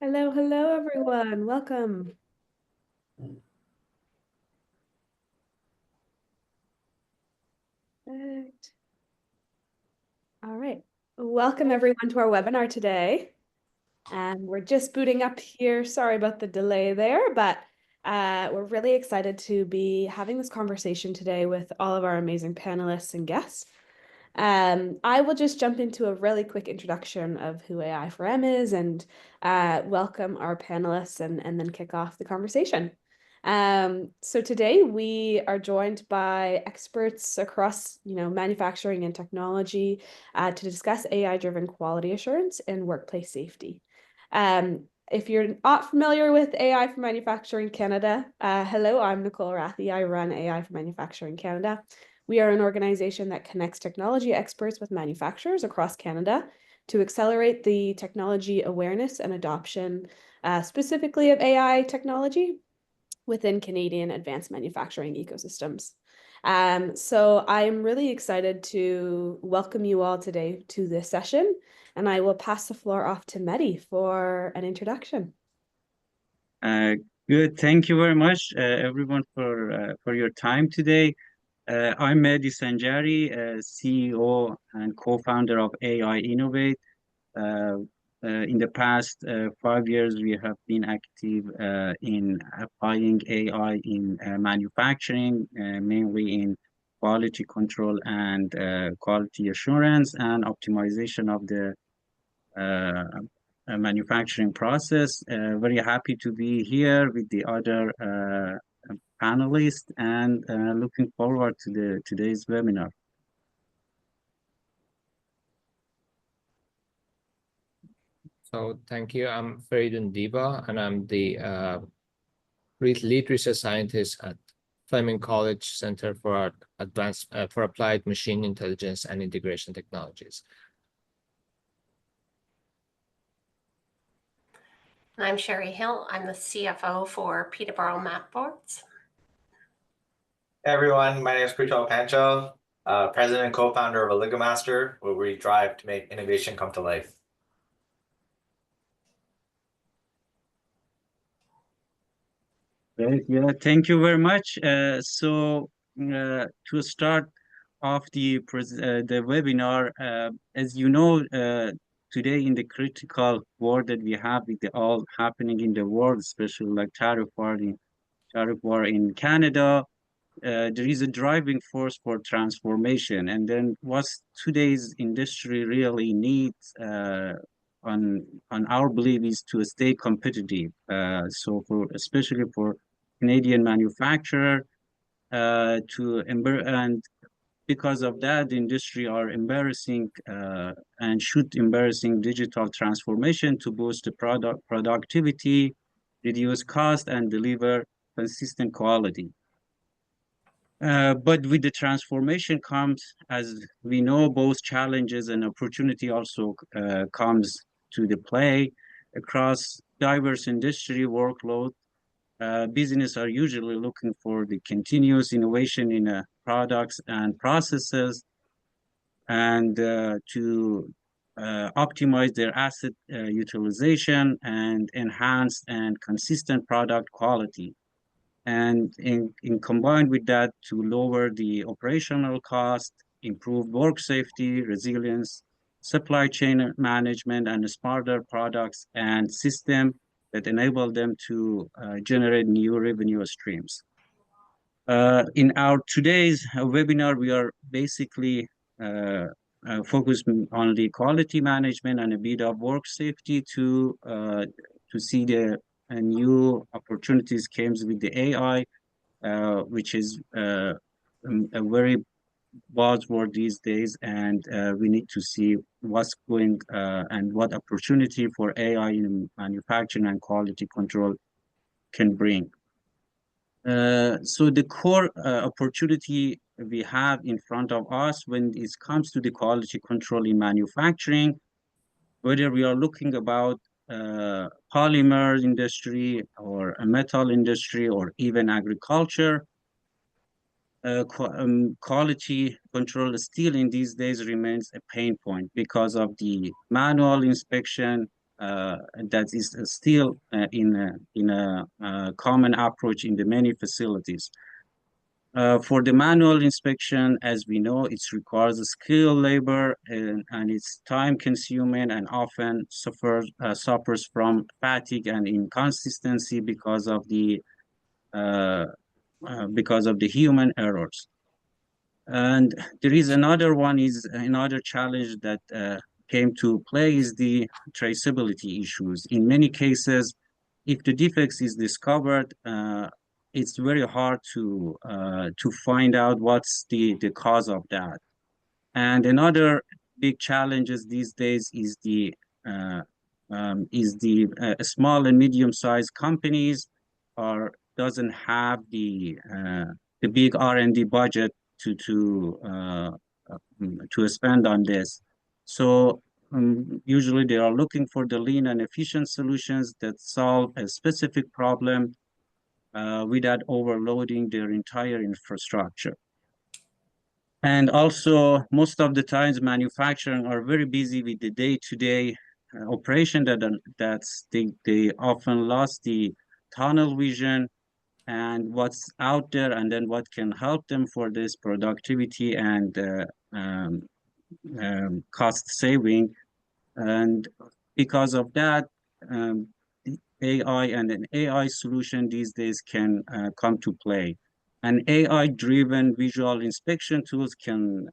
Hello, hello, everyone. Welcome. Perfect. All right. Welcome, everyone, to our webinar today. And we're just booting up here. Sorry about the delay there, but we're really excited to be having this conversation today with all of our amazing panelists and guests. I will just jump into a really quick introduction of who AI for M is and welcome our panelists and then kick off the conversation. So today we are joined by experts across, manufacturing and technology to discuss AI-driven quality assurance and workplace safety. If you're not familiar with AI for Manufacturing Canada, hello, I'm Nicole Rathie. I run AI for Manufacturing Canada. We are an organization that connects technology experts with manufacturers across Canada to accelerate the technology awareness and adoption, specifically of AI technology within Canadian advanced manufacturing ecosystems. So I'm really excited to welcome you all today to this session, and I will pass the floor off to Mehdi for an introduction. Good. Thank you very much, everyone, for your time today. I'm Mehdi Sanjari, CEO and co-founder of AI Innovate. In the past 5 years, we have been active in applying AI in manufacturing, mainly in quality control and quality assurance and optimization of the manufacturing process. Very happy to be here with the other panelists and looking forward to today's webinar. So thank you. I'm Faridun Diba, and I'm the lead research scientist at Fleming College Center for Applied Machine Intelligence and Integration Technologies. I'm Sherry Hill. I'm the CFO for Peterborough Mapboards. Hey everyone, my name is Prito Pancho, president and co-founder of Oligomaster, where we drive to make innovation come to life. Yeah, thank you very much. So to start off the webinar, as you know, today in the critical war that we have with all happening in the world, especially like tariff war in Canada, there is a driving force for transformation. And then what today's industry really needs on our belief is to stay competitive. So especially for Canadian manufacturer and because of that, the industry are embarrassing and should embarrassing digital transformation to boost the productivity, reduce cost, and deliver consistent quality. But with the transformation comes, as we know, both challenges and opportunity also comes to the play across diverse industry workload. Business are usually looking for the continuous innovation in products and processes and to optimize their asset utilization and enhance and consistent product quality. And in combined with that, to lower the operational cost, improve work safety, resilience, supply chain management, and smarter products and system that enable them to generate new revenue streams. In our today's webinar, we are basically focused on the quality management and a bit of work safety to see the new opportunities comes with the AI, which is a very buzzword these days, and we need to see what's going and what opportunity for AI in manufacturing and quality control can bring. So the core opportunity we have in front of us when it comes to the quality control in manufacturing, whether we are looking about polymer industry or a metal industry or even agriculture, quality control still in these days remains a pain point because of the manual inspection that is still in a common approach in the many facilities. For the manual inspection, as we know, it requires a skilled labor and it's time consuming and often suffers from fatigue and inconsistency uh, because of the human errors. And there is another challenge that came to play is the traceability issues. In many cases, if the defects is discovered, it's very hard to find out what's the cause of that. And another big challenges these days uh, is the small and medium-sized companies are doesn't have the big R&D budget to spend on this. So usually they are looking for the lean and efficient solutions that solve a specific problem without overloading their entire infrastructure. And also, most of the times, manufacturing are very busy with the day-to-day operation they often lost the tunnel vision and what's out there, and then what can help them for this productivity and cost saving. And because of that, the AI and an AI solution these days can come to play. An AI-driven visual inspection tools can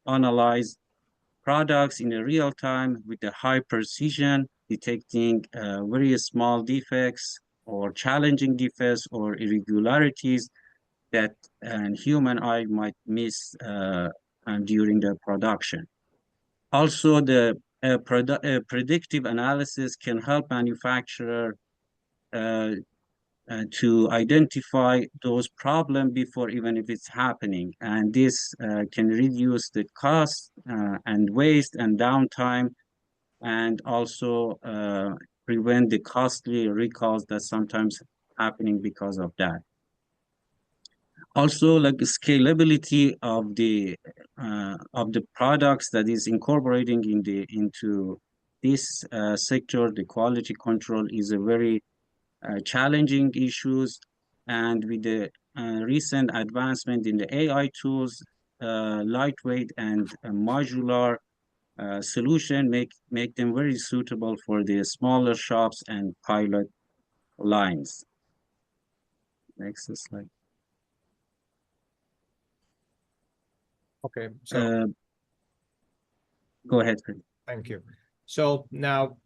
analyze products in a real time with a high precision, detecting very small defects or challenging defects or irregularities that a human eye might miss during the production. Also, the predictive analysis can help manufacturer uh, to identify those problems before even if it's happening. And this can reduce the cost and waste and downtime and also prevent the costly recalls that sometimes happening because of that. Also, like scalability of the products that is incorporating into this sector, the quality control is a very challenging issues, and with the recent advancement in the AI tools, lightweight and modular solution make them very suitable for the smaller shops and pilot lines. Next slide. Okay, so Go ahead, Chris. thank you. So now,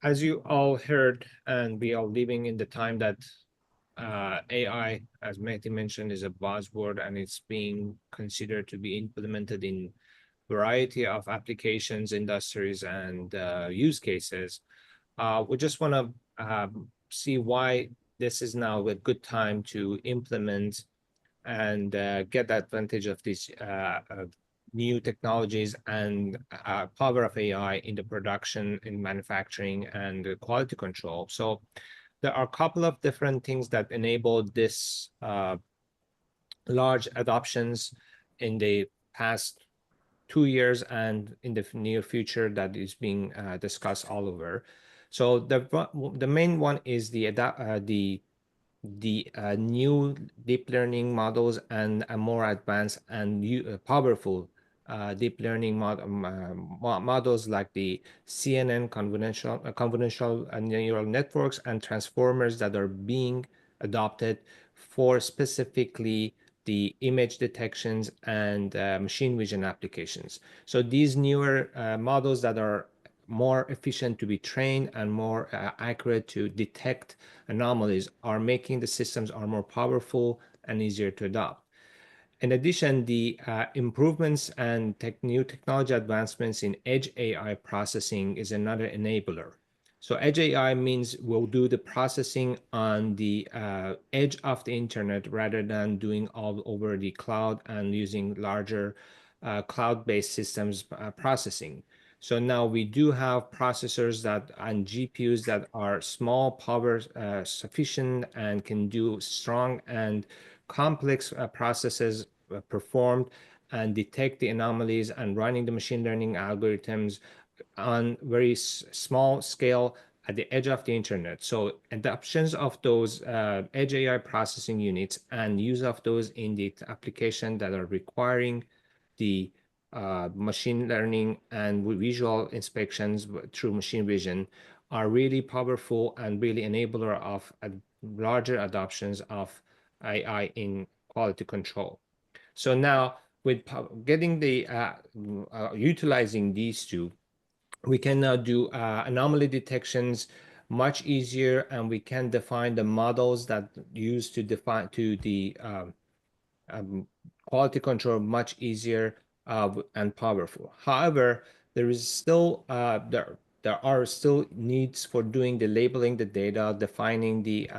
as you all heard, and we are living in the time that AI, as Mehdi mentioned, is a buzzword, and it's being considered to be implemented in variety of applications, industries, and use cases. We just want to see why this is now a good time to implement and get advantage of these new technologies and power of AI in the production, in manufacturing, and quality control. So there are a couple of different things that enable this large adoptions in the past 2 years and in the near future that is being discussed all over. So the main one is the new deep learning models and a more advanced and powerful deep learning models like the CNN convolutional neural networks and transformers that are being adopted for specifically the image detections and machine vision applications. So these newer models that are more efficient to be trained and more accurate to detect anomalies are making the systems are more powerful and easier to adopt. In addition, the improvements and new technology advancements in edge AI processing is another enabler. So edge AI means we'll do the processing on the edge of the internet rather than doing all over the cloud and using larger cloud-based systems processing. So now we do have processors and GPUs that are small, power sufficient, and can do strong and complex processes performed and detect the anomalies and running the machine learning algorithms on very small scale at the edge of the internet. So adoptions of those edge AI processing units and use of those in the application that are requiring the machine learning and visual inspections through machine vision are really powerful and really enabler of larger adoptions of AI in quality control. So now with getting the utilizing these two, we can now do anomaly detections much easier, and we can define the models that used to define to the quality control much easier and powerful. However, there is still there are still needs for doing the labeling the data, defining the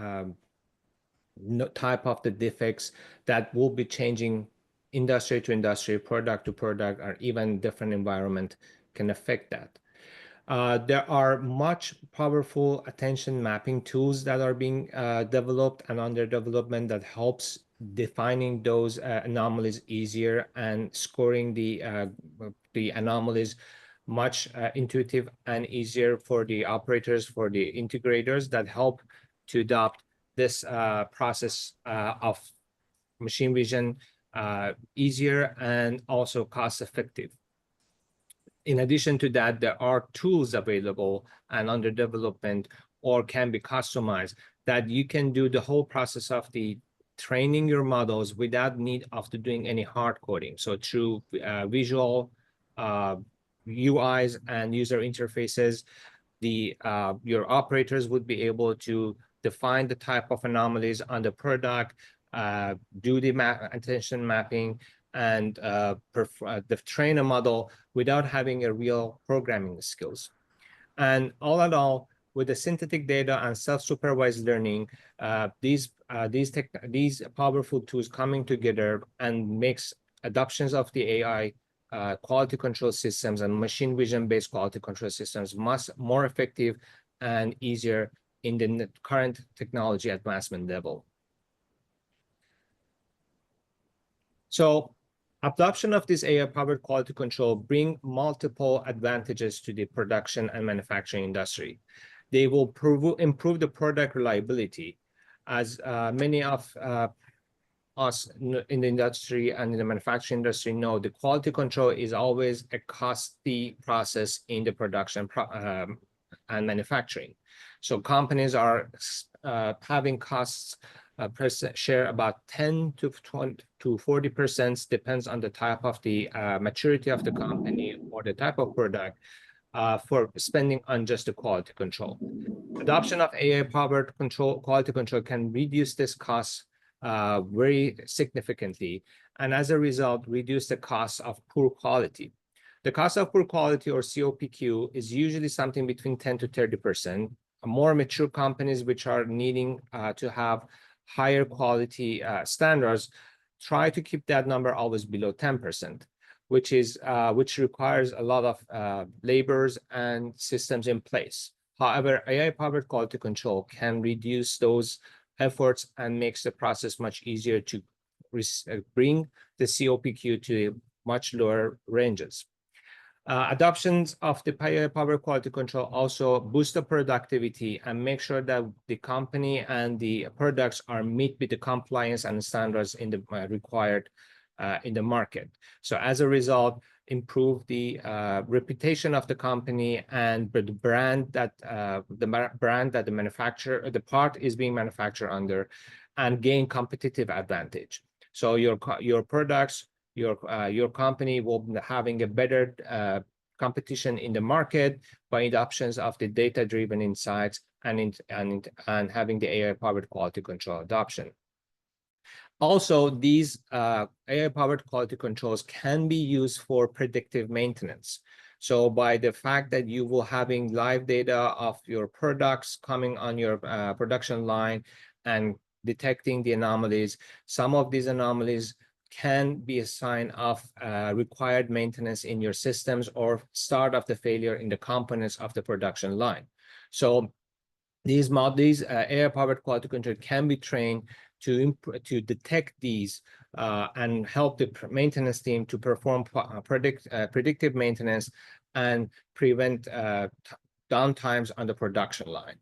type of the defects that will be changing industry to industry, product to product, or even different environment can affect that. There are much powerful attention mapping tools that are being developed and under development that helps defining those anomalies easier and scoring the anomalies much intuitive and easier for the operators, for the integrators that help to adopt this process of machine vision easier and also cost effective. In addition to that, there are tools available and under development or can be customized that you can do the whole process of the training your models without need of doing any hard coding. So through visual UIs and user interfaces, your operators would be able to define the type of anomalies on the product, do the attention mapping, and train a model without having a real programming skills. And all in all, with the synthetic data and self-supervised learning, these powerful tools coming together and makes adoptions of the AI quality control systems and machine vision-based quality control systems much more effective and easier in the current technology advancement level. So adoption of this AI-powered quality control bring multiple advantages to the production and manufacturing industry. They will improve the product reliability, as many of us in the industry and in the manufacturing industry know the quality control is always a costly process in the production and manufacturing. So companies are having costs share about 10 to 40%, depends on the type of the maturity of the company or the type of product for spending on just the quality control. Adoption of AI-powered quality control can reduce this cost very significantly, and as a result, reduce the cost of poor quality. The cost of poor quality, or COPQ, is usually something between 10 to 30%. More mature companies which are needing to have higher quality standards try to keep that number always below 10%, which requires a lot of labors and systems in place. However, AI-powered quality control can reduce those efforts and makes the process much easier to bring the COPQ to much lower ranges. Adoptions of the AI-powered quality control also boost the productivity and make sure that the company and the products are meet with the compliance and standards in the required in the market. So as a result, improve the reputation of the company and the brand that the manufacturer, the part is being manufactured under, and gain competitive advantage. So your products, your company will be having a better competition in the market by adoptions of the data-driven insights and having the AI-powered quality control adoption. Also, these AI-powered quality controls can be used for predictive maintenance. So by the fact that you will having live data of your products coming on your production line and detecting the anomalies, some of these anomalies can be a sign of required maintenance in your systems or start of the failure in the components of the production line. So these AI-powered quality control can be trained to detect these and help the maintenance team to perform predictive maintenance and prevent downtimes on the production line.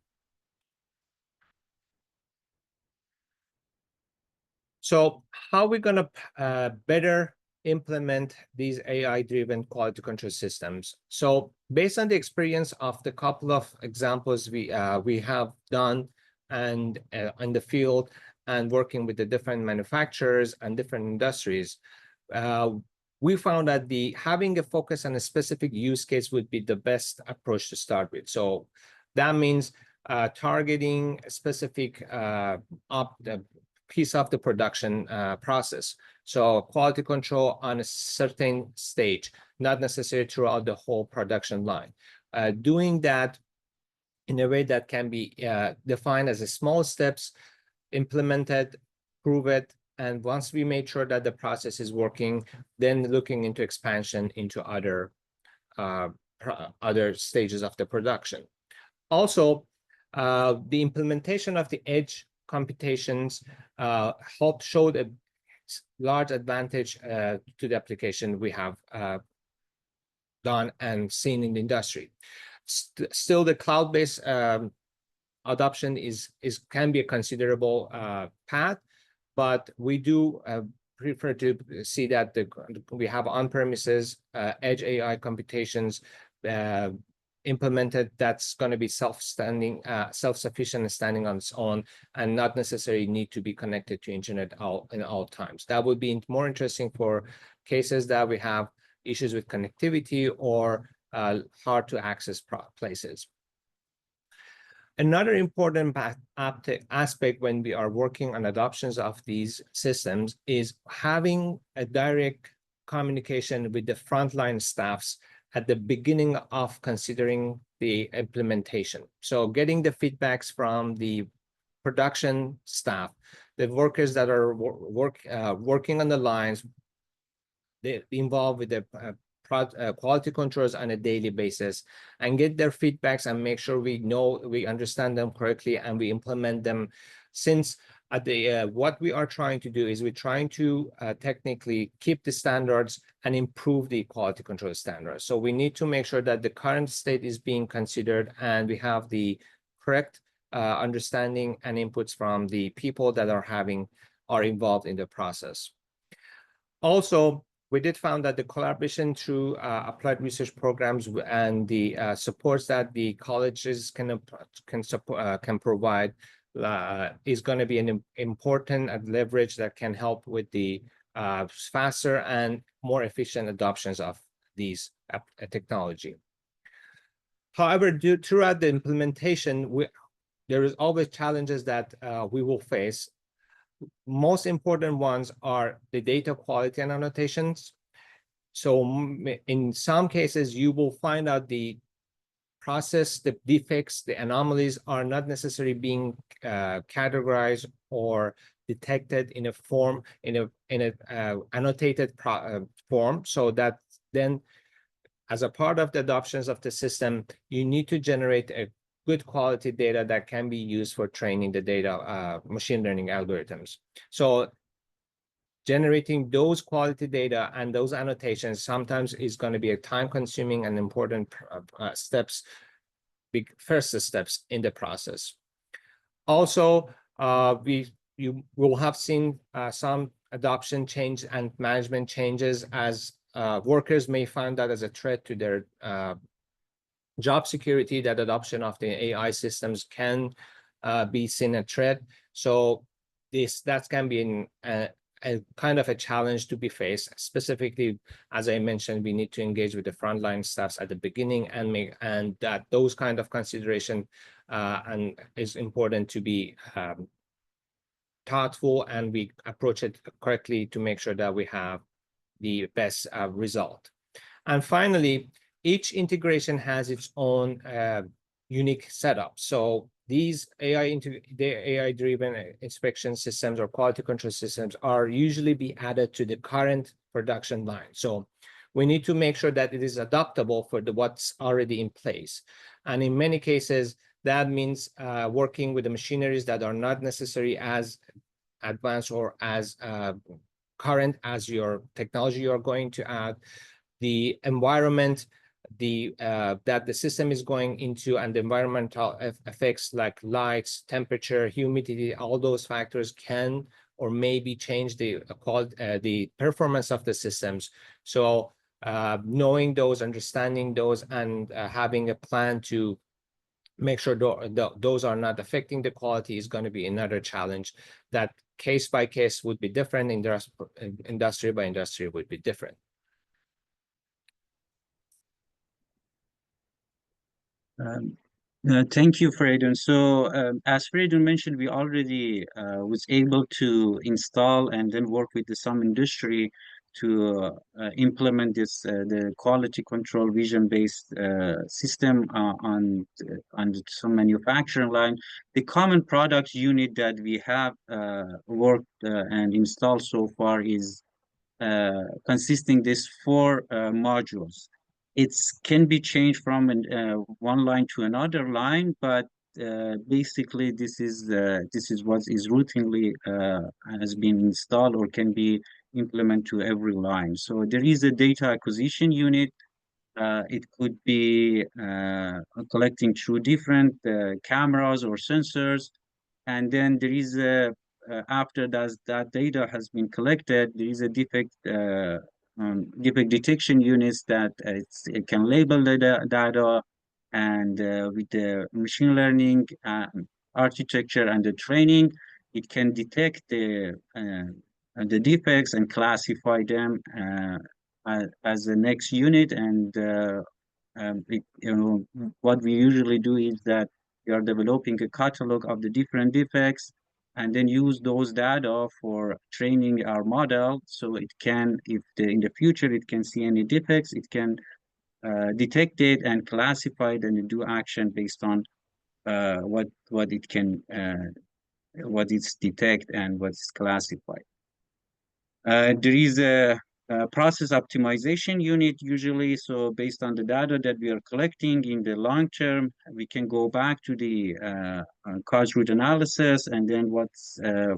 So how are we going to better implement these AI-driven quality control systems? So based on the experience of the couple of examples we have done and in the field and working with the different manufacturers and different industries, we found that having a focus on a specific use case would be the best approach to start with. So that means targeting a specific piece of the production process. So quality control on a certain stage, not necessarily throughout the whole production line. Doing that in a way that can be defined as a small steps, implemented, prove it, and once we made sure that the process is working, then looking into expansion into other stages of the production. Also, the implementation of the edge computations showed a large advantage to the application we have done and seen in the industry. Still, the cloud-based adoption can be a considerable path, but we do prefer to see that we have on-premises edge AI computations implemented that's going to be self-sufficient and standing on its own, and not necessarily need to be connected to internet in all times. That would be more interesting for cases that we have issues with connectivity or hard to access places. Another important aspect when we are working on adoptions of these systems is having a direct communication with the frontline staffs at the beginning of considering the implementation. So getting the feedbacks from the production staff, the workers that are working on the lines, they're involved with the quality controls on a daily basis, and get their feedbacks and make sure we understand them correctly and we implement them. Since what we are trying to do is we're trying to technically keep the standards and improve the quality control standards. So we need to make sure that the current state is being considered and we have the correct understanding and inputs from the people that are involved in the process. Also, we did find that the collaboration through applied research programs and the supports that the colleges can provide is going to be an important leverage that can help with the faster and more efficient adoptions of these technology. However, throughout the implementation, there is always challenges that we will face. Most important ones are the data quality and annotations. So in some cases, you will find out the process, the defects, the anomalies are not necessarily being categorized or detected in a form, in a annotated form. So that then, as a part of the adoptions of the system, you need to generate a good quality data that can be used for training the data machine learning algorithms. So generating those quality data and those annotations sometimes is going to be a time-consuming and important first steps in the process. Also, you will have seen some adoption change and management changes as workers may find that as a threat to their job security, that adoption of the AI systems can be seen a threat. So that can be a kind of a challenge to be faced. Specifically, as I mentioned, we need to engage with the frontline staffs at the beginning and that those kind of consideration and is important to be thoughtful, and we approach it correctly to make sure that we have the best result. And finally, each integration has its own unique setup. So these AI-driven inspection systems or quality control systems are usually be added to the current production line. So we need to make sure that it is adaptable for what's already in place. And in many cases, that means working with the machineries that are not necessarily as advanced or as current as your technology you're going to add, the environment that the system is going into, and the environmental effects like lights, temperature, humidity, all those factors can or maybe change the quality, the performance of the systems. So knowing those, understanding those, and having a plan to make sure those are not affecting the quality is going to be another challenge that case by case would be different, industry by industry would be different. Thank you, Freydon. So, as Freydon mentioned, we already was able to install and then work with some industry to implement the quality control vision-based system on some manufacturing line. The common product unit that we have worked and installed so far is consisting these four modules. It can be changed from one line to another line, but basically this is what is routinely has been installed or can be implemented to every line. So there is a data acquisition unit. It could be collecting through different cameras or sensors, and then there is a after that data has been collected, there is a defect detection units that it can label the data, and with the machine learning architecture and the training, it can detect the defects and classify them as the next unit. And what we usually do is that we are developing a catalog of the different defects and then use those data for training our model, so it can, if in the future it can see any defects, it can detect it and classify it and do action based on what it can what it's detect and what's classified. There is a process optimization unit usually. So based on the data that we are collecting in the long term, we can go back to the cause root analysis and then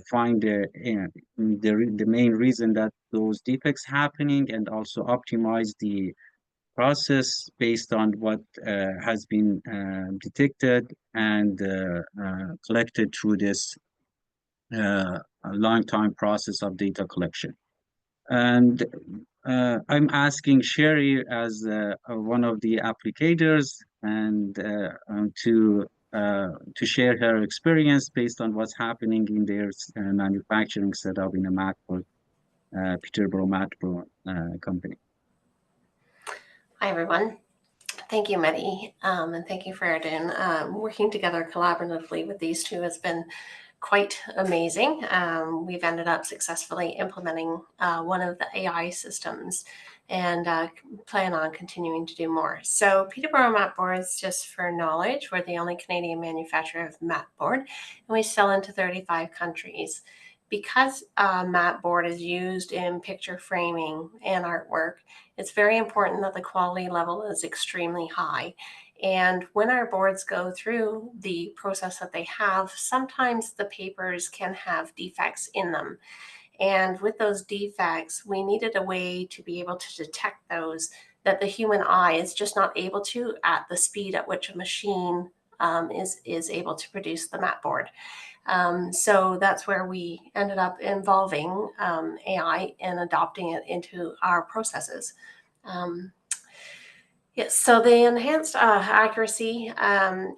find the main reason that those defects happening, and also optimize the process based on what has been detected and collected through this long time process of data collection. And I'm asking Sherry as one of the applicators and to share her experience based on what's happening in their manufacturing setup in a Matport, Peterborough Matport company. Hi, everyone. Thank you, Mehdi, and thank you, Freydon. Working together collaboratively with these two has been quite amazing. We've ended up successfully implementing one of the AI systems and plan on continuing to do more. So Peterborough Mat Boards, just for knowledge, we're the only Canadian manufacturer of mat board, and we sell into 35 countries. Because mat board is used in picture framing and artwork, it's very important that the quality level is extremely high. And when our boards go through the process that they have, sometimes the papers can have defects in them. And with those defects, we needed a way to be able to detect those that the human eye is just not able to at the speed at which a machine is able to produce the mat board. So that's where we ended up involving AI and adopting it into our processes. Yes, so the enhanced accuracy,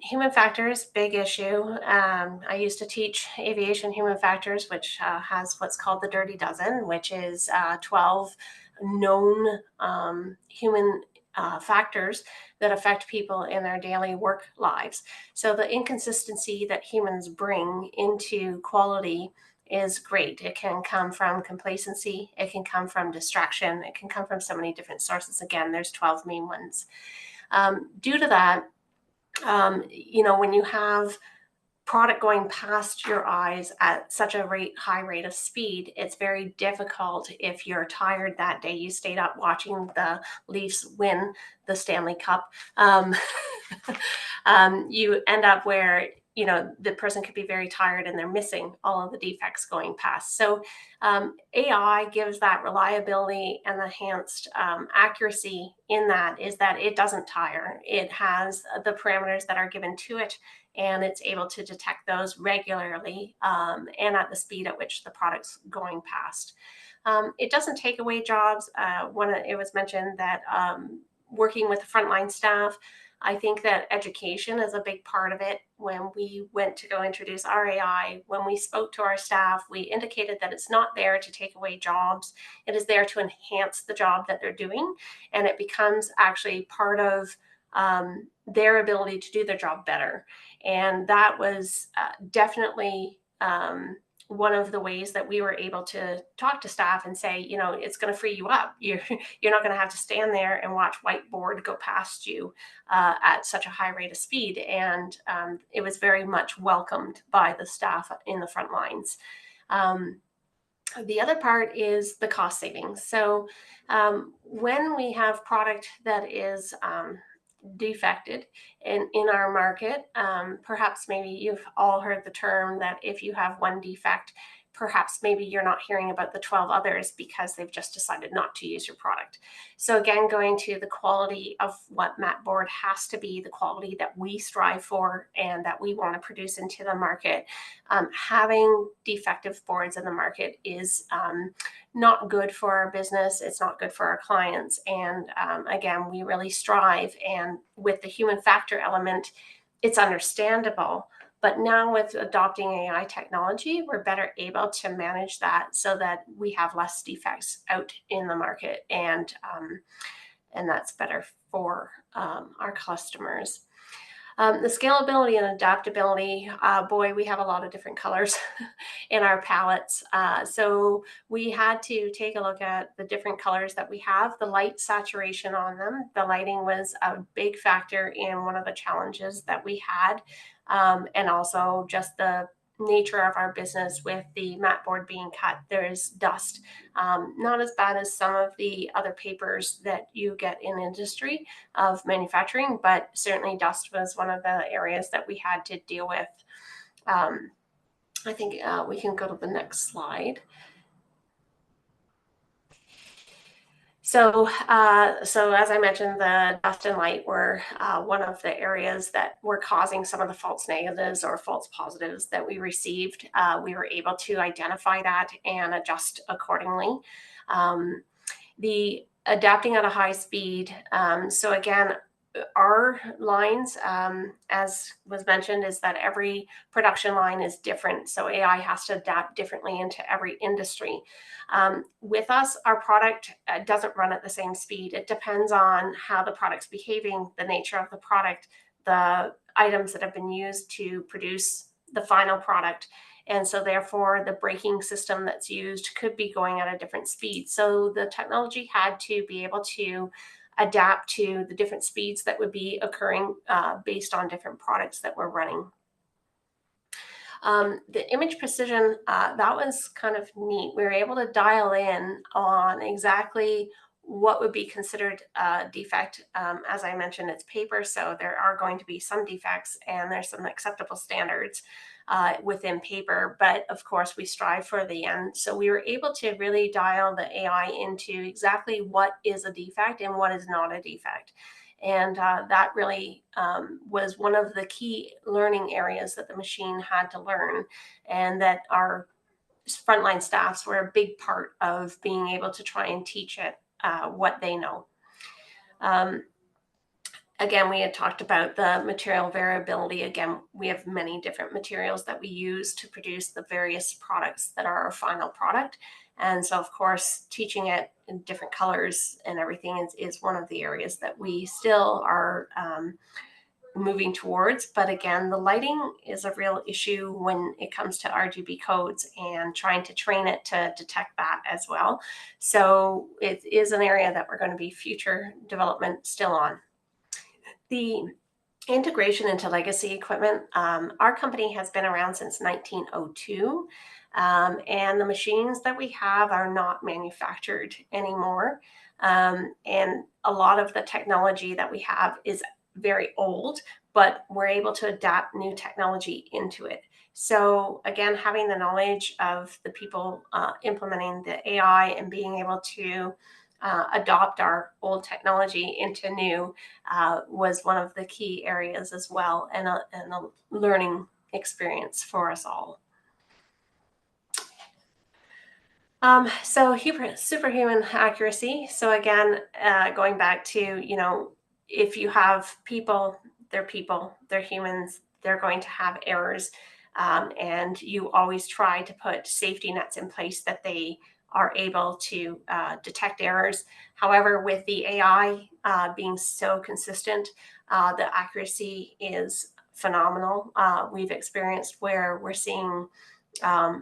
human factors, big issue. I used to teach aviation human factors, which has what's called the dirty dozen, which is 12 known human factors that affect people in their daily work lives. So the inconsistency that humans bring into quality is great. It can come from complacency, it can come from distraction, it can come from so many different sources. Again, there's 12 main ones. Due to that, when you have product going past your eyes at such a high rate of speed, it's very difficult if you're tired that day. You stayed up watching the Leafs win the Stanley Cup. You end up where you know, the person could be very tired and they're missing all of the defects going past. So AI gives that reliability and enhanced accuracy in that, is that it doesn't tire. It has the parameters that are given to it, and it's able to detect those regularly and at the speed at which the product's going past. It doesn't take away jobs. It was mentioned that working with the frontline staff, I think that education is a big part of it. When we went to go introduce our AI, when we spoke to our staff, we indicated that it's not there to take away jobs. It is there to enhance the job that they're doing, and it becomes actually part of their ability to do their job better. And that was definitely one of the ways that we were able to talk to staff and say, you know, it's going to free you up. You're not going to have to stand there and watch whiteboard go past you at such a high rate of speed. And it was very much welcomed by the staff in the front lines. The other part is the cost savings. So when we have product that is defected in our market, perhaps maybe you've all heard the term that if you have one defect, perhaps maybe you're not hearing about the 12 others because they've just decided not to use your product. So again, going to the quality of what mat board has to be, the quality that we strive for and that we want to produce into the market, having defective boards in the market is not good for our business. It's not good for our clients. And again, we really strive. And with the human factor element, it's understandable. But now with adopting AI technology, we're better able to manage that so that we have less defects out in the market. And that's better for our customers. The scalability and adaptability, boy, we have a lot of different colors in our palettes. So we had to take a look at the different colors that we have, the light saturation on them. The lighting was a big factor in one of the challenges that we had. And also just the nature of our business with the mat board being cut, there's dust. Not as bad as some of the other papers that you get in industry of manufacturing, but certainly dust was one of the areas that we had to deal with. I think we can go to the next slide. So as I mentioned, the dust and light were one of the areas that were causing some of the false negatives or false positives that we received. We were able to identify that and adjust accordingly. The adapting at a high speed. So again, our lines, as was mentioned, is that every production line is different. So AI has to adapt differently into every industry. With us, our product doesn't run at the same speed. It depends on how the product's behaving, the nature of the product, the items that have been used to produce the final product. And so therefore, the braking system that's used could be going at a different speed. So the technology had to be able to adapt to the different speeds that would be occurring based on different products that we're running. The image precision, that was kind of neat. We were able to dial in on exactly what would be considered a defect. As I mentioned, it's paper, so there are going to be some defects and there's some acceptable standards within paper, but of course we strive for the end. So we were able to really dial the AI into exactly what is a defect and what is not a defect. And that really was one of the key learning areas that the machine had to learn, and that our frontline staffs were a big part of being able to try and teach it what they know. Again, we had talked about the material variability. Again, we have many different materials that we use to produce the various products that are our final product. And so, of course, teaching it in different colors and everything is one of the areas that we still are moving towards. But again, the lighting is a real issue when it comes to RGB codes and trying to train it to detect that as well. So it is an area that we're going to be future development still on. The integration into legacy equipment, our company has been around since 1902, and the machines that we have are not manufactured anymore. And a lot of the technology that we have is very old, but we're able to adapt new technology into it. So again, having the knowledge of the people implementing the AI and being able to adopt our old technology into new was one of the key areas as well, and a learning experience for us all. So superhuman accuracy. So again, going back to, if you have people, they're humans, they're going to have errors. And you always try to put safety nets in place that they are able to detect errors. However, with the AI being so consistent, the accuracy is phenomenal. We've experienced where we're seeing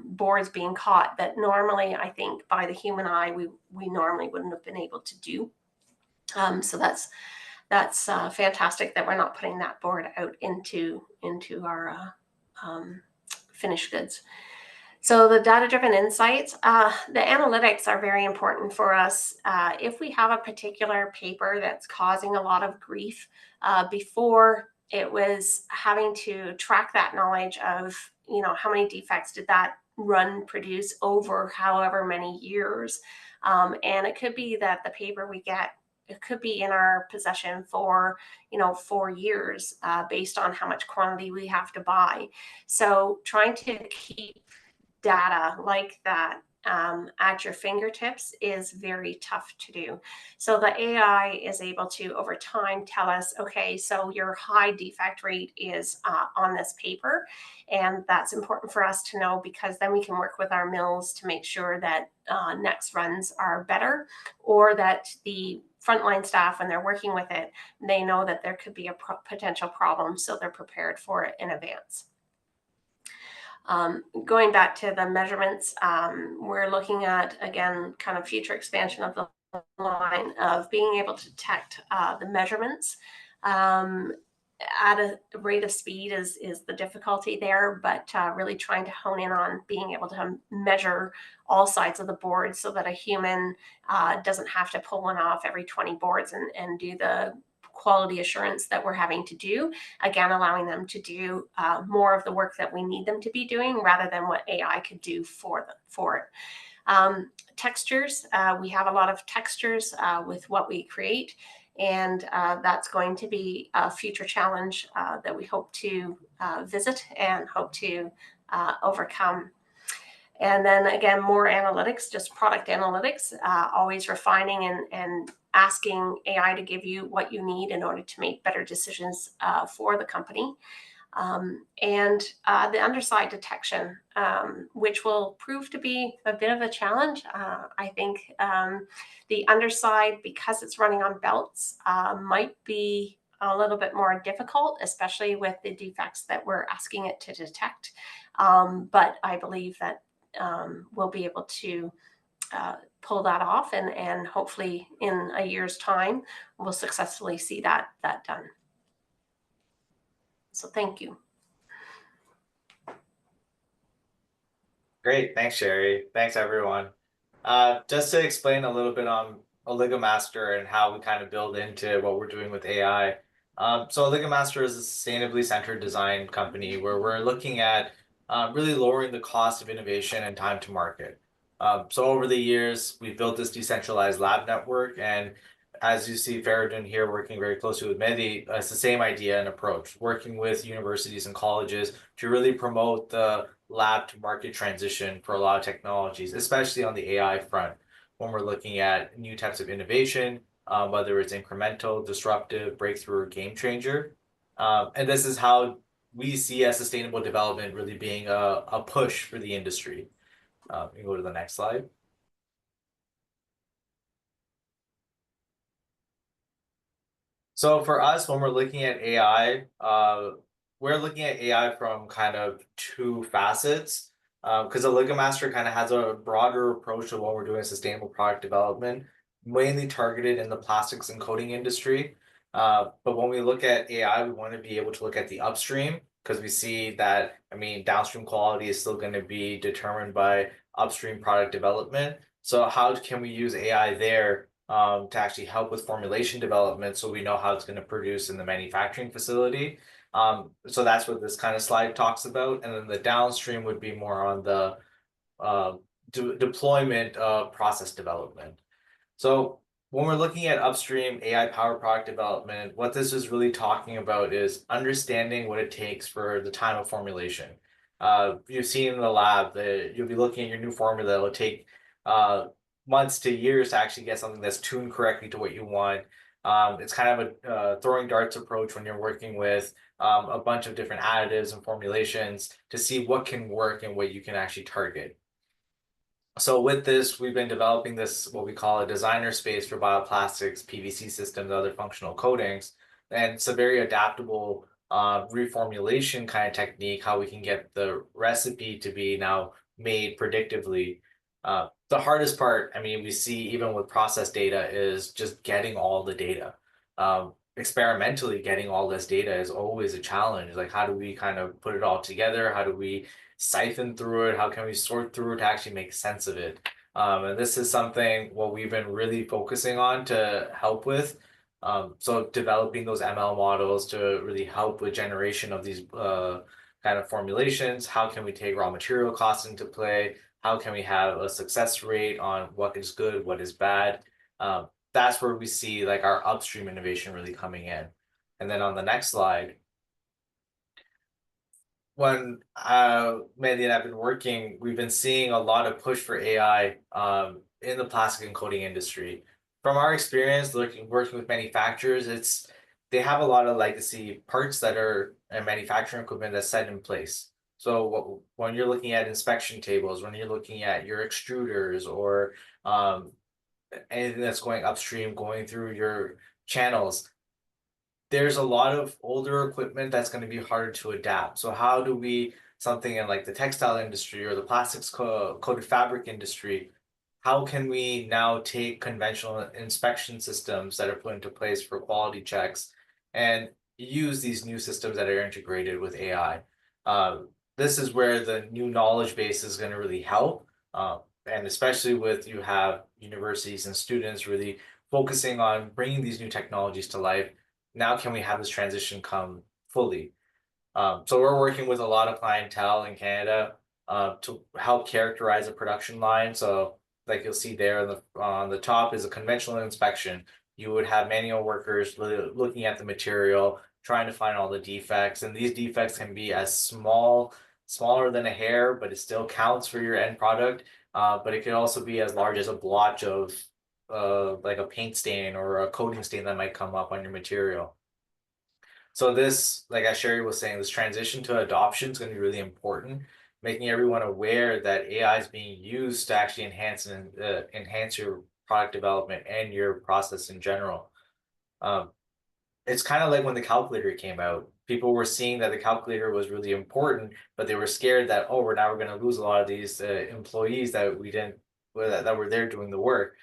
boards being caught that normally, I think, by the human eye, we normally wouldn't have been able to do. So that's fantastic that we're not putting that board out into our finished goods. So the data-driven insights, the analytics are very important for us. If we have a particular paper that's causing a lot of grief, before it was having to track that knowledge of, how many defects did that run produce over however many years. And it could be that the paper we get, it could be in our possession for 4 years based on how much quantity we have to buy. So trying to keep data like that at your fingertips is very tough to do. So the AI is able to, over time, tell us, okay, so your high defect rate is on this paper. And that's important for us to know, because then we can work with our mills to make sure that next runs are better, or that the frontline staff, when they're working with it, they know that there could be a potential problem, so they're prepared for it in advance. Going back to the measurements, we're looking at, again, kind of future expansion of the line of being able to detect the measurements at a rate of speed is the difficulty there, but really trying to hone in on being able to measure all sides of the board so that a human doesn't have to pull one off every 20 boards and do the quality assurance that we're having to do, again, allowing them to do more of the work that we need them to be doing rather than what AI could do for it. Textures, we have a lot of textures with what we create, and that's going to be a future challenge that we hope to visit and hope to overcome. And then again, more analytics, just product analytics, always refining and asking AI to give you what you need in order to make better decisions for the company. And the underside detection, which will prove to be a bit of a challenge. I think the underside, because it's running on belts, might be a little bit more difficult, especially with the defects that we're asking it to detect. But I believe that we'll be able to pull that off, and hopefully in a year's time, we'll successfully see that done. So thank you. Great, thanks, Sherry. Thanks, everyone. Just to explain a little bit on Oligomaster and how we kind of build into what we're doing with AI. So Oligomaster is a sustainably centered design company where we're looking at really lowering the cost of innovation and time to market. So over the years, we've built this decentralized lab network, and as you see Faradun here working very closely with Mehdi, it's the same idea and approach, working with universities and colleges to really promote the lab to market transition for a lot of technologies, especially on the AI front, when we're looking at new types of innovation, whether it's incremental, disruptive, breakthrough, or game changer. And this is how we see as sustainable development really being a push for the industry. You can go to the next slide. So for us, when we're looking at AI, we're looking at AI from kind of two facets, because Oligomaster kind of has a broader approach to what we're doing sustainable product development, mainly targeted in the plastics and coating industry. But when we look at AI, we want to be able to look at the upstream, because we see that, downstream quality is still going to be determined by upstream product development. So how can we use AI there to actually help with formulation development so we know how it's going to produce in the manufacturing facility? So that's what this kind of slide talks about. And then the downstream would be more on the deployment of process development. So when we're looking at upstream AI powered product development, what this is really talking about is understanding what it takes for the time of formulation. You've seen in the lab that you'll be looking at your new formula. It'll take months to years to actually get something that's tuned correctly to what you want. It's kind of a throwing darts approach when you're working with a bunch of different additives and formulations to see what can work and what you can actually target. So with this, we've been developing this, what we call a designer space for bioplastics, PVC systems, other functional coatings. And it's a very adaptable reformulation kind of technique, how we can get the recipe to be now made predictively. The hardest part, I mean, we see even with process data is just getting all the data. Experimentally getting all this data is always a challenge. Like, how do we kind of put it all together? How do we siphon through it? How can we sort through it to actually make sense of it? And this is something what we've been really focusing on to help with. So developing those ML models to really help with generation of these kind of formulations. How can we take raw material costs into play? How can we have a success rate on what is good, what is bad? That's where we see like our upstream innovation really coming in. And then on the next slide, when Mandy and I've been working, we've been seeing a lot of push for AI in the plastic and coating industry. From our experience working with manufacturers, they have a lot of legacy parts that are and manufacturing equipment that's set in place. So when you're looking at inspection tables, when you're looking at your extruders or anything that's going upstream, going through your channels, there's a lot of older equipment that's going to be harder to adapt. So how do we, something in like the textile industry or the plastics coated fabric industry, how can we now take conventional inspection systems that are put into place for quality checks and use these new systems that are integrated with AI? This is where the new knowledge base is going to really help. And especially with you have universities and students really focusing on bringing these new technologies to life. Now can we have this transition come fully? So we're working with a lot of clientele in Canada to help characterize a production line. So like you'll see there on the top is a conventional inspection. You would have manual workers looking at the material, trying to find all the defects. And these defects can be as smaller than a hair, but it still counts for your end product. But it can also be as large as a blotch of like a paint stain or a coating stain that might come up on your material. So this, like as Sherry was saying, this transition to adoption is going to be really important, making everyone aware that AI is being used to actually enhance your product development and your process in general. It's kind of like when the calculator came out. People were seeing that the calculator was really important, but they were scared that, oh, we're going to lose a lot of these employees that that were there doing the work.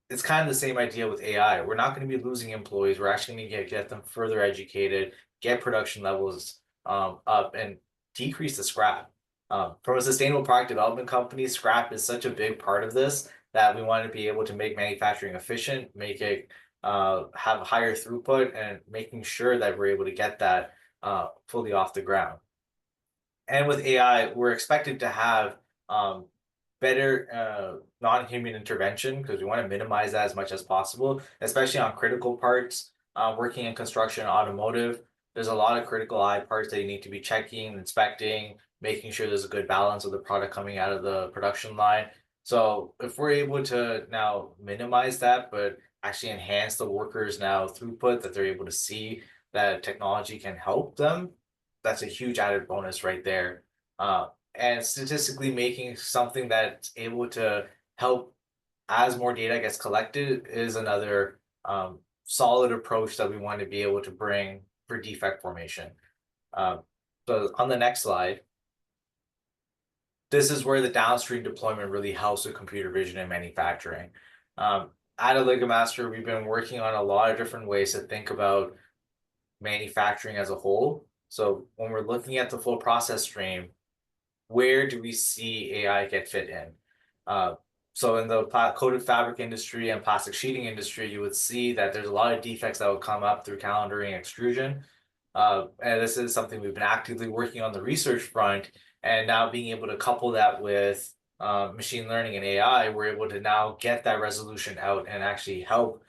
It's kind of the same idea with AI. We're not going to be losing employees. We're actually going to get them further educated, get production levels up, and decrease the scrap. From a sustainable product development company, scrap is such a big part of this that we want to be able to make manufacturing efficient, make it have higher throughput, and making sure that we're able to get that fully off the ground. And with AI, we're expected to have better non-human intervention because we want to minimize that as much as possible, especially on critical parts. Working in construction and automotive, there's a lot of critical eye parts that you need to be checking, inspecting, making sure there's a good balance of the product coming out of the production line. So if we're able to now minimize that, but actually enhance the workers now throughput that they're able to see that technology can help them, that's a huge added bonus right there. And statistically making something that's able to help as more data gets collected is another solid approach that we want to be able to bring for defect formation. So on the next slide, this is where the downstream deployment really helps with computer vision and manufacturing. At OligoMaster, we've been working on a lot of different ways to think about manufacturing as a whole. So when we're looking at the full process stream, where do we see AI get fit in? So in the coated fabric industry and plastic sheeting industry, you would see that there's a lot of defects that would come up through calendaring extrusion. And this is something we've been actively working on the research front, and now being able to couple that with machine learning and AI, we're able to now get that resolution out and actually help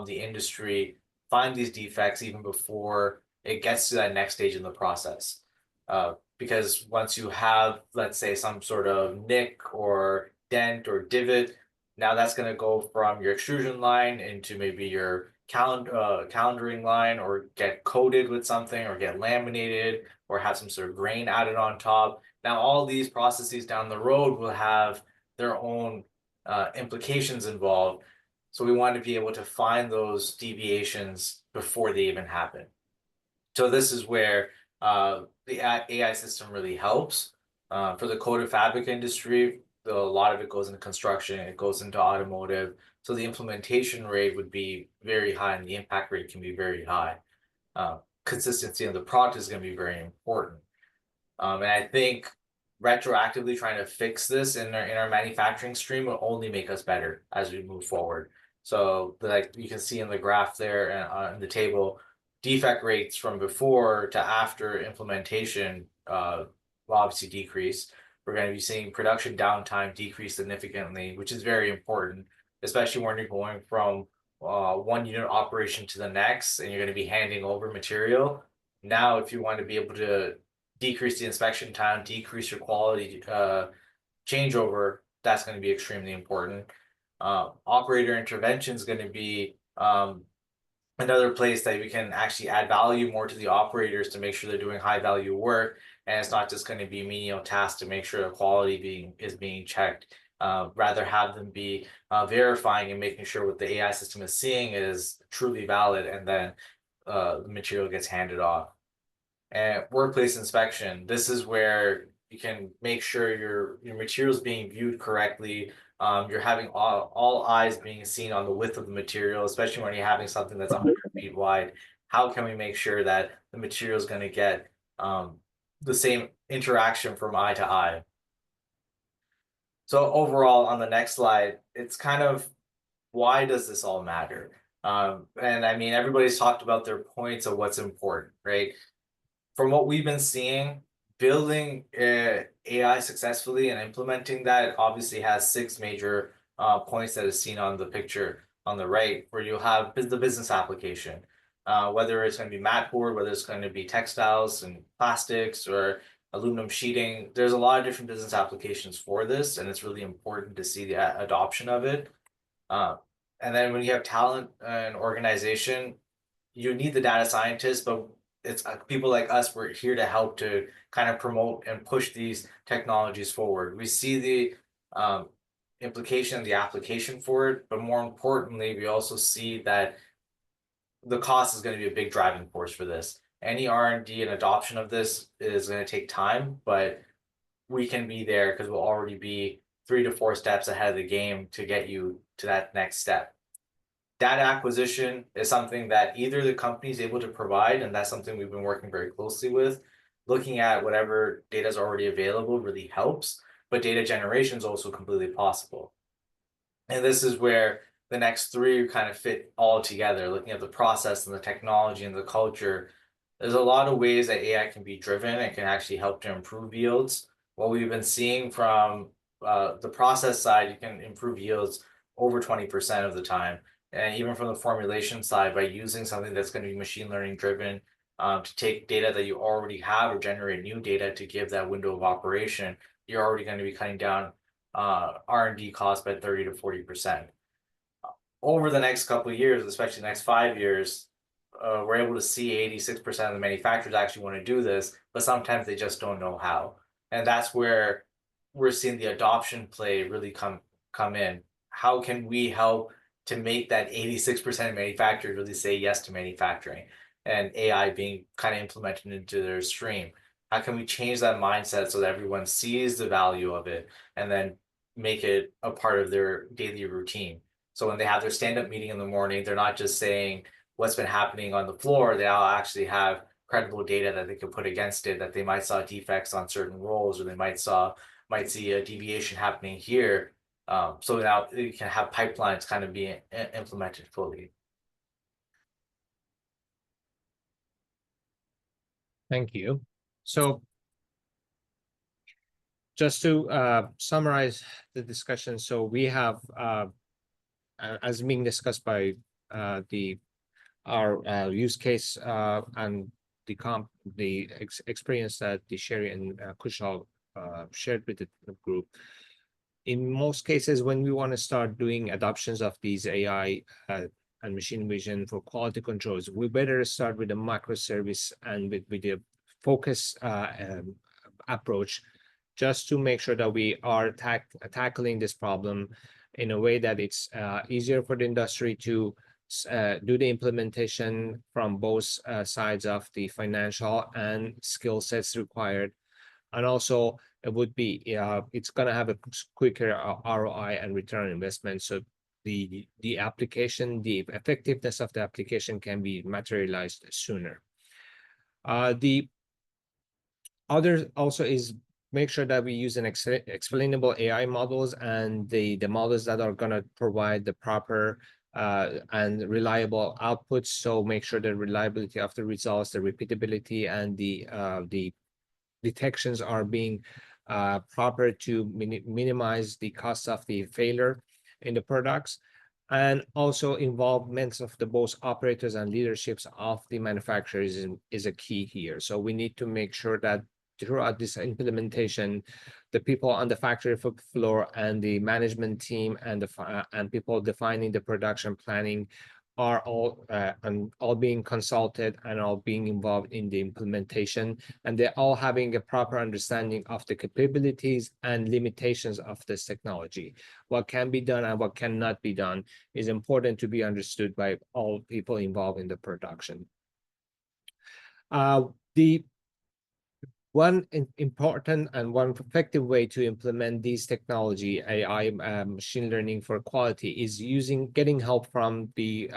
the industry find these defects even before it gets to that next stage in the process. Because once you have, let's say, some sort of nick or dent or divot, now that's going to go from your extrusion line into maybe your calendaring line, or get coated with something, or get laminated, or have some sort of grain added on top. Now, all these processes down the road will have their own implications involved. So we want to be able to find those deviations before they even happen. So this is where the AI system really helps. For the coated fabric industry, a lot of it goes into construction, it goes into automotive. So the implementation rate would be very high and the impact rate can be very high. Consistency of the product is going to be very important. And I think retroactively trying to fix this in our manufacturing stream will only make us better as we move forward. So like you can see in the graph there in the table, defect rates from before to after implementation will obviously decrease. We're going to be seeing production downtime decrease significantly, which is very important, especially when you're going from one unit operation to the next and you're going to be handing over material. Now, if you want to be able to decrease the inspection time, decrease your quality changeover, that's going to be extremely important. Operator intervention is going to be another place that we can actually add value more to the operators to make sure they're doing high value work, and it's not just going to be menial tasks to make sure the quality is being checked. Rather have them be verifying and making sure what the AI system is seeing is truly valid, and then the material gets handed off. And workplace inspection, this is where you can make sure your material is being viewed correctly. You're having all eyes being seen on the width of the material, especially when you're having something that's 100 feet wide. How can we make sure that the material is going to get the same interaction from eye to eye? So overall, on the next slide, it's kind of, why does this all matter? And I mean, everybody's talked about their points of what's important, right? From what we've been seeing, building AI successfully and implementing that obviously has 6 major points that is seen on the picture on the right, where you'll have the business application, whether it's going to be mat board, whether it's going to be textiles and plastics or aluminum sheeting. There's a lot of different business applications for this, and it's really important to see the adoption of it. And then when you have talent and organization, you need the data scientists, but it's people like us, we're here to help to kind of promote and push these technologies forward. We see the implication, the application for it, but more importantly, we also see that the cost is going to be a big driving force for this. Any R&D and adoption of this is going to take time, but we can be there because we'll already be 3 to 4 steps ahead of the game to get you to that next step. Data acquisition is something that either the company is able to provide, and that's something we've been working very closely with. Looking at whatever data is already available really helps, but data generation is also completely possible. And this is where the next 3 kind of fit all together, looking at the process and the technology and the culture. There's a lot of ways that AI can be driven and can actually help to improve yields. What we've been seeing from the process side, you can improve yields over 20% of the time. And even from the formulation side, by using something that's going to be machine learning driven to take data that you already have or generate new data to give that window of operation, you're already going to be cutting down R&D costs by 30 to 40%. Over the next couple of years, especially the next 5 years, we're able to see 86% of the manufacturers actually want to do this, but sometimes they just don't know how. And that's where we're seeing the adoption play really come in. How can we help to make that 86% of manufacturers really say yes to manufacturing, and AI being kind of implemented into their stream? How can we change that mindset so that everyone sees the value of it and then make it a part of their daily routine? So when they have their stand-up meeting in the morning, they're not just saying what's been happening on the floor, they'll actually have credible data that they can put against it, that they might saw defects on certain roles, or they might see a deviation happening here. So now you can have pipelines kind of being implemented fully. Thank you. So just to summarize the discussion, so we have, as being discussed by our use case and the experience that Sherry and Kushal shared with the group. In most cases, when we want to start doing adoptions of these AI and machine vision for quality controls, we better start with a microservice and with the focus approach, just to make sure that we are tackling this problem in a way that it's easier for the industry to do the implementation from both sides of the financial and skill sets required. And also it would be, it's going to have a quicker ROI and return on investment. So the application, the effectiveness of the application can be materialized sooner. The other also is make sure that we use an explainable AI models and the models that are going to provide the proper and reliable outputs. So make sure the reliability of the results, the repeatability, and the detections are being proper to minimize the cost of the failure in the products, and also involvement of the both operators and leaderships of the manufacturers is a key here. So we need to make sure that throughout this implementation, the people on the factory floor and the management team and and people defining the production planning are all being consulted and all being involved in the implementation, and they're all having a proper understanding of the capabilities and limitations of this technology. What can be done and what cannot be done is important to be understood by all people involved in the production. The one important and one effective way to implement these technology, AI, machine learning for quality, is getting help from the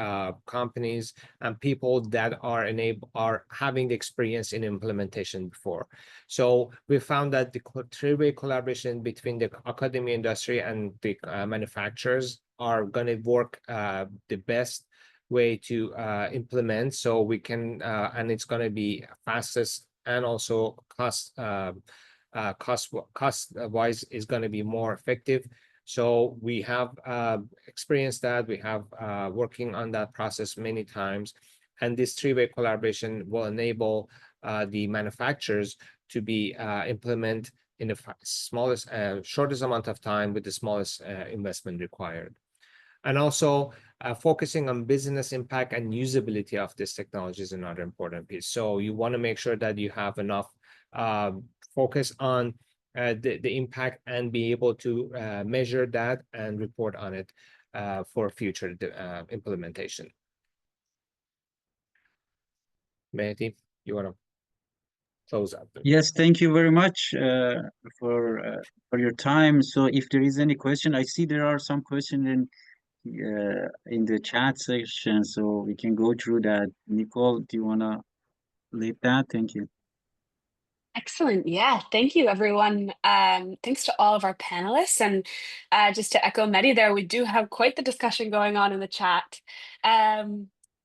companies and people that are having the experience in implementation before. So we found that the three-way collaboration between the academy industry and the manufacturers are going to work the best way to implement. So we can, and it's going to be fastest, and also cost wise is going to be more effective. So we have experienced that. We have working on that process many times, and this three-way collaboration will enable the manufacturers to be implement in the smallest shortest amount of time with the smallest investment required. And also focusing on business impact and usability of this technology is another important piece. So you want to make sure that you have enough focus on the impact and be able to measure that and report on it for future implementation. Mehdi, you want to close out? Yes, thank you very much for your time. So if there is any question, I see there are some questions in the chat section, so we can go through that. Nicole, do you want to lead that? Thank you. Excellent. Yeah. Thank you, everyone. Thanks to all of our panelists. And just to echo Mehdi there, we do have quite the discussion going on in the chat.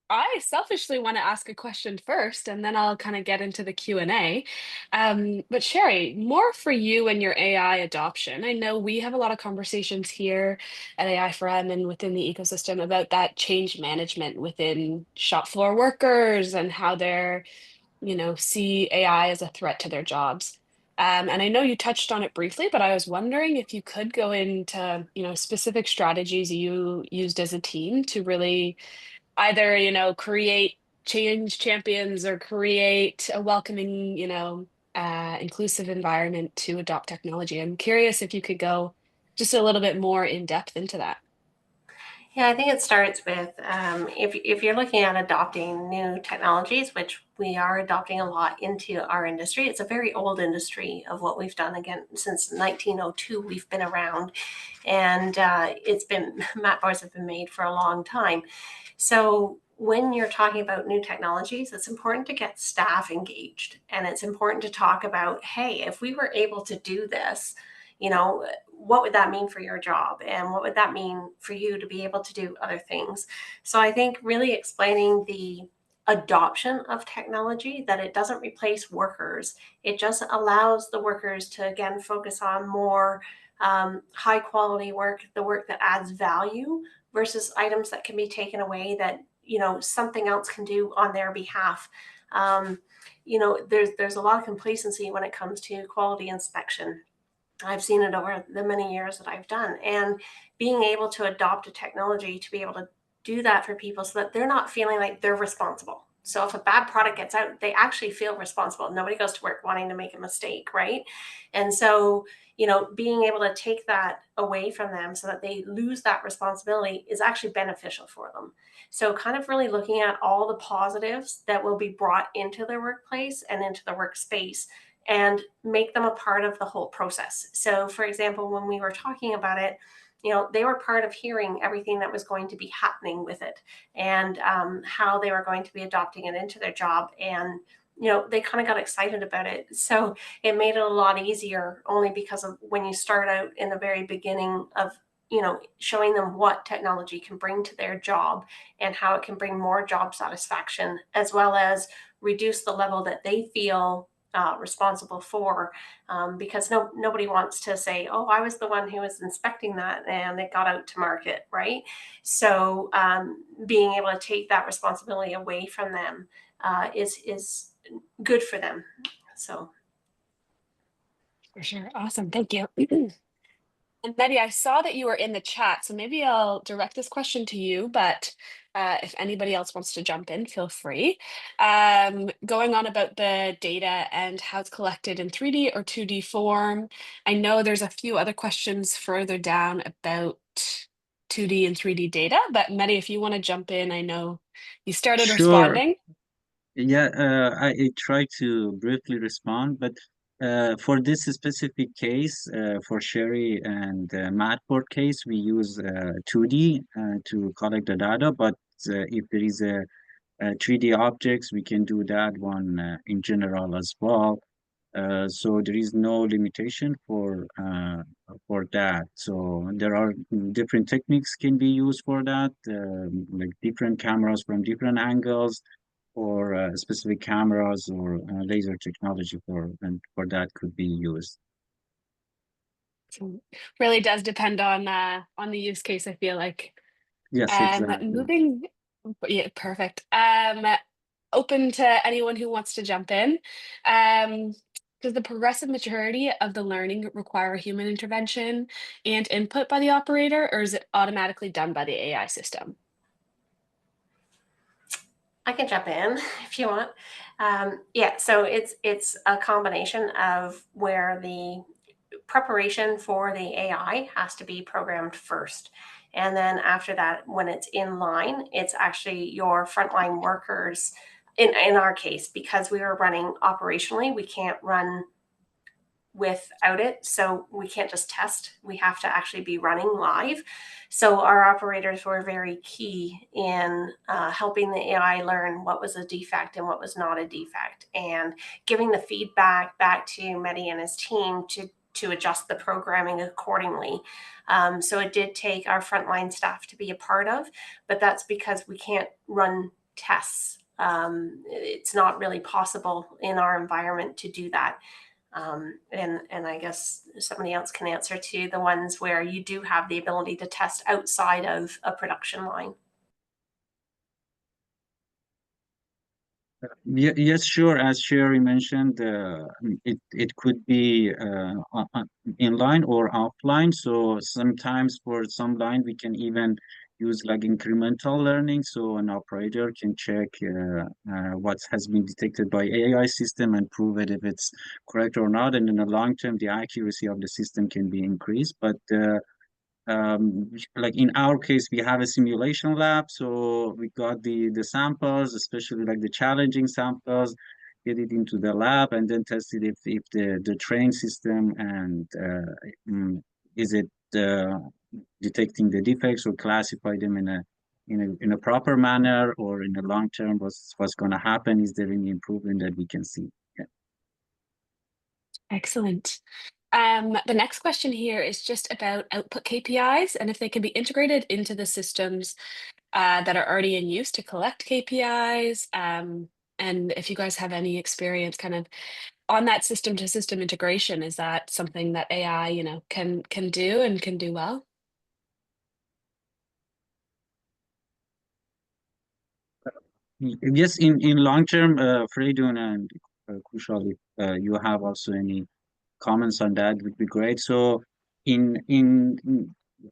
I selfishly want to ask a question first, and then I'll kind of get into the Q&A. But Sherry, more for you and your AI adoption. I know we have a lot of conversations here at AI4M and within the ecosystem about that change management within shop floor workers and how they're see AI as a threat to their jobs. And I know you touched on it briefly, but I was wondering if you could go into, specific strategies you used as a team to really either, create change champions or create a welcoming, inclusive environment to adopt technology. I'm curious if you could go just a little bit more in depth into that. Yeah, I think it starts with if you're looking at adopting new technologies, which we are adopting a lot into our industry. It's a very old industry of what we've done. Again, since 1902, we've been around, and mat bars have been made for a long time. So when you're talking about new technologies, it's important to get staff engaged, and it's important to talk about, hey, if we were able to do this, what would that mean for your job, and what would that mean for you to be able to do other things? So I think really explaining the adoption of technology, that it doesn't replace workers. It just allows the workers to, again, focus on more high quality work, the work that adds value, versus items that can be taken away that, you know, something else can do on their behalf. You know, there's a lot of complacency when it comes to quality inspection. I've seen it over the many years that I've done, and being able to adopt a technology to be able to do that for people so that they're not feeling like they're responsible. So if a bad product gets out, they actually feel responsible. Nobody goes to work wanting to make a mistake, right? And so, you know, being able to take that away from them so that they lose that responsibility is actually beneficial for them. So kind of really looking at all the positives that will be brought into their workplace and into the workspace, and make them a part of the whole process. So for example, when we were talking about it, you know, they were part of hearing everything that was going to be happening with it, and how they were going to be adopting it into their job. And, you know, they kind of got excited about it. So it made it a lot easier, only because of when you start out in the very beginning of, you know, showing them what technology can bring to their job and how it can bring more job satisfaction, as well as reduce the level that they feel responsible for, because nobody wants to say, oh, I was the one who was inspecting that and it got out to market, right? So being able to take that responsibility away from them is good for them. So For sure. Awesome. Thank you. And Betty, I saw that you were in the chat, so maybe I'll direct this question to you, but if anybody else wants to jump in, feel free. Going on about the data and how it's collected in 3D or 2D form, I know there's a few other questions further down about 2D and 3D data, but Mehdi, if you want to jump in, I know you started Sure. responding. Yeah, I try to briefly respond, but for this specific case, for Sherry and Matport case, we use 2D to collect the data, but if there is a 3D objects, we can do that one in general as well. So there is no limitation for that. So there are different techniques can be used for that, like different cameras from different angles, or specific cameras or laser technology for that could be used. So really does depend on the use case, I feel like. Yes, exactly. Moving, yeah, perfect. Open to anyone who wants to jump in. Does the progressive maturity of the learning require human intervention and input by the operator, or is it automatically done by the AI system? I can jump in if you want. Yeah, so it's a combination of where the preparation for the AI has to be programmed first. And then after that, when it's in line, it's actually your frontline workers. In our case, because we were running operationally, we can't run without it. So we can't just test, we have to actually be running live. So our operators were very key in helping the AI learn what was a defect and what was not a defect, and giving the feedback back to Mehdi and his team to adjust the programming accordingly. So it did take our frontline staff to be a part of, but that's because we can't run tests. It's not really possible in our environment to do that. And I guess somebody else can answer to the ones where you do have the ability to test outside of a production line. Yes, sure. As Sherry mentioned, it could be inline or offline. So sometimes for some line, we can even use like incremental learning. So an operator can check what has been detected by AI system and prove it if it's correct or not. And in the long term, the accuracy of the system can be increased. But like in our case, we have a simulation lab, so we got the samples, especially like the challenging samples, get it into the lab and then test it if the train system and is it detecting the defects or classify them in a proper manner, or in the long term what's going to happen, is there any improvement that we can see. Yeah. Excellent. The next question here is just about output KPIs and if they can be integrated into the systems that are already in use to collect KPIs. And if you guys have any experience kind of on that system to system integration, is that something that AI, can do and can do well? Yes, in long term, Freydun and Kushal, if you have also any comments on that, would be great. So,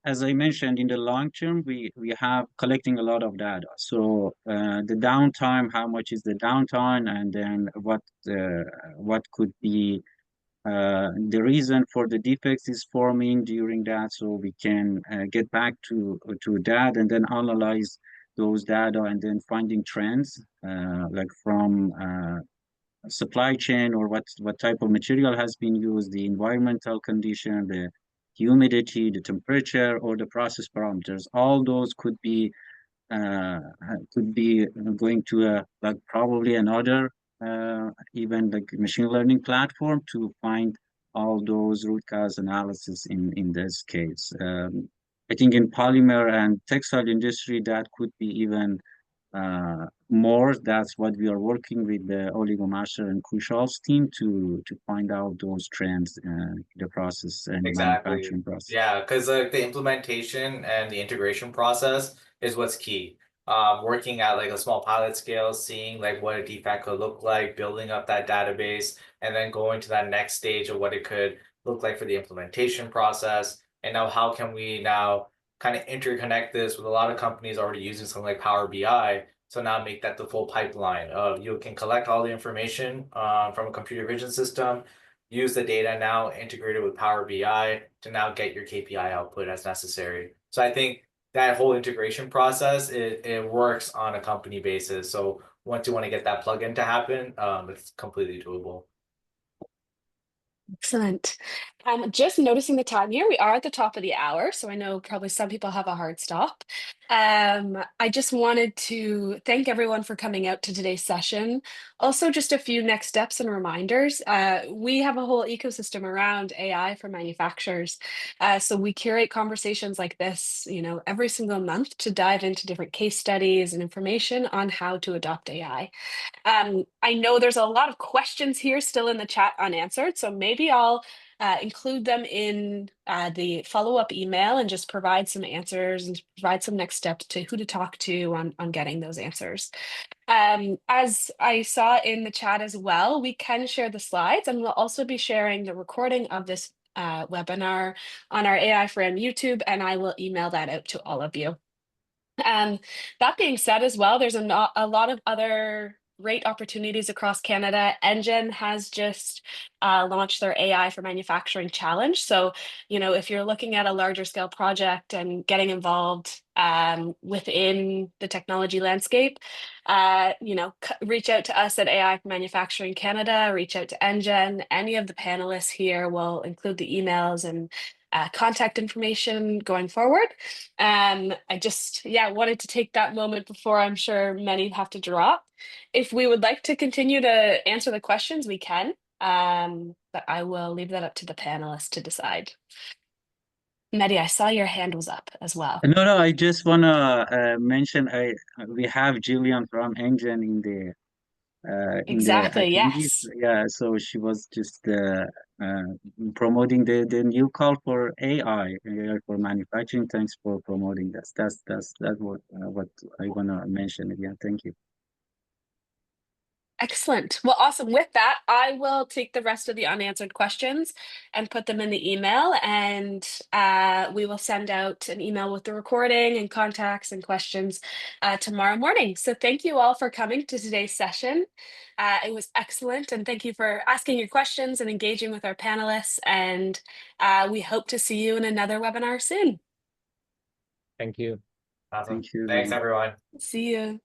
as I mentioned, in the long term, we have collecting a lot of data. So, the downtime, how much is the downtime, and then what could be the reason for the defects is forming during that, so we can get back to that and then analyze those data and then finding trends like from supply chain or what type of material has been used, the environmental condition, the humidity, the temperature, or the process parameters. All those uh, could be going to a like probably another even like machine learning platform to find all those root cause analysis in this case. I think in polymer and textile industry that could be even more. That's what we are working with the OligoMaster and Kushal's team to find out those trends in the process and Exactly. manufacturing process. Yeah, because like the implementation and the integration process is what's key. Working at like a small pilot scale, seeing like what a defect could look like, building up that database, and then going to that next stage of what it could look like for the implementation process. And now how can we now kind of interconnect this with a lot of companies already using something like Power BI. So now make that the full pipeline of you can collect all the information from a computer vision system, use the data now integrated with Power BI to now get your KPI output as necessary. So I think that whole integration process, it works on a company basis. So once you want to get that plugin to happen, it's completely doable. Excellent. Just noticing the time here, we are at the top of the hour, so I know probably some people have a hard stop. I just wanted to thank everyone for coming out to today's session. Also, just a few next steps and reminders. We have a whole ecosystem around AI for manufacturers. So we curate conversations like this, every single month to dive into different case studies and information on how to adopt AI. I know there's a lot of questions here still in the chat unanswered, so maybe I'll include them in the follow-up email and just provide some answers and provide some next steps to who to talk to on getting those answers. As I saw in the chat as well, we can share the slides, and we'll also be sharing the recording of this webinar on our AI for M YouTube, and I will email that out to all of you. That being said as well, there's a lot of other great opportunities across Canada. Engine has just launched their AI for Manufacturing Challenge. So, if you're looking at a larger scale project and getting involved within the technology landscape, reach out to us at AI for Manufacturing Canada, reach out to Engine. Any of the panelists here will include the emails and contact information going forward. I just, wanted to take that moment before I'm sure many have to drop. If we would like to continue to answer the questions, we can, but I will leave that up to the panelists to decide. Mehdi, I saw your hand was up as well. No, I just wanna mention we have Jillian from Engine in the Exactly, attendees. yes. Yeah, so she was just promoting the new call for AI for manufacturing. Thanks for promoting that. That's what I wanna mention again. Thank you. Excellent. Well, awesome. With that, I will take the rest of the unanswered questions and put them in the email, and we will send out an email with the recording and contacts and questions tomorrow morning. So thank you all for coming to today's session. It was excellent, and thank you for asking your questions and engaging with our panelists, and we hope to see you in another webinar soon. Thank you. Awesome. Thank you. Thanks, everyone. See you.